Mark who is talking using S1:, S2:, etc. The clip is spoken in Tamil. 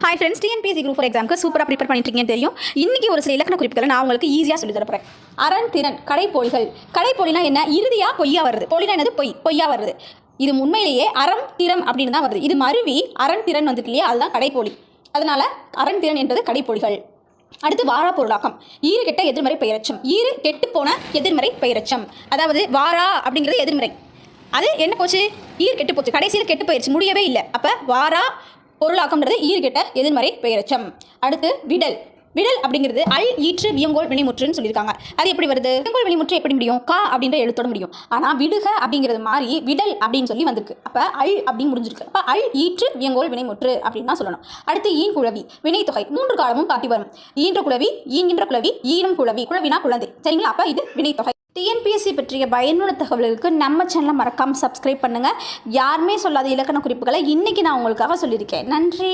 S1: ஹாய் ஃப்ரெண்ட்ஸ், டிஎன்பிஎஸ்சி குரூப் 4 எக்ஸாமுக்கு சூப்பராக ப்ரிப்பேர் பண்ணிட்டுருக்கீங்கன்னு தெரியும். இன்றைக்கி ஒரு சில இலக்கண குறிப்புகளை நான் உங்களுக்கு ஈஸியாக சொல்லி தரப்போகிறேன். அரண், திறன், கடைப்போலிகள். கடைப்போலினா என்ன? இறுதியாக பொய்யா வருது. போலினா என்னது? பொய்யா வருது. இது உண்மையிலேயே அறம் திறம் அப்படின்னு தான் வருது. இது மருவி அரண் திறன் வந்துருக்கு இல்லையா, அதுதான் கடைப்போலி. அதனால் அரண் திறன் என்பது கடைப்போலிகள். அடுத்து வாரா பொருளாக்கம். ஈறு கெட்ட எதிர்மறை பெயரச்சம். ஈறு கெட்டு போன எதிர்மறை பெயரச்சம். அதாவது வாரா அப்படிங்கிறது எதிர்மறை. அது என்ன போச்சு? ஈர் கெட்டு போச்சு, கடைசியில் கெட்டு போயிடுச்சு, முடியவே இல்லை. அப்போ வாரா பொருளாக்கம்ன்றது ஈறு கெட்ட எதிர்மறை பெயரச்சம். அடுத்து விடல். விடல் அப்படிங்கிறது அல் ஈற்று வியங்கோல் வினைமுற்றுன்னு சொல்லியிருக்காங்க. அது எப்படி வருது? வியங்கோல் வினைமுற்று எப்படி முடியும்? கா அப்படின்ற எழுத்தோட முடியும். ஆனால் விடுக அப்படிங்கிறது மாதிரி விடல் அப்படின்னு சொல்லி வந்திருக்கு. அப்போ அல் அப்படின்னு முடிஞ்சிருக்கு. அப்போ அல் ஈற்று வியங்கோல் வினைமுற்று அப்படின்னு தான் சொல்லணும். அடுத்து ஈன் குழவி. வினைத்தொகை 3 காலமும் காட்டி வரும். ஈன்ற குழவி, ஈன்கின்ற குழவி, ஈனும் குழவி. குழவினா குழந்தை. சரிங்களா? அப்போ இது வினைத்தொகை. டிஎன்பிஎஸ்சி பற்றிய பயனுள்ள தகவல்களுக்கு நம்ம சேனலை மறக்காமல் சப்ஸ்கிரைப் பண்ணுங்கள். யாருமே சொல்லாத இலக்கண குறிப்புகளை இன்றைக்கி நான் உங்களுக்காக சொல்லியிருக்கேன். நன்றி.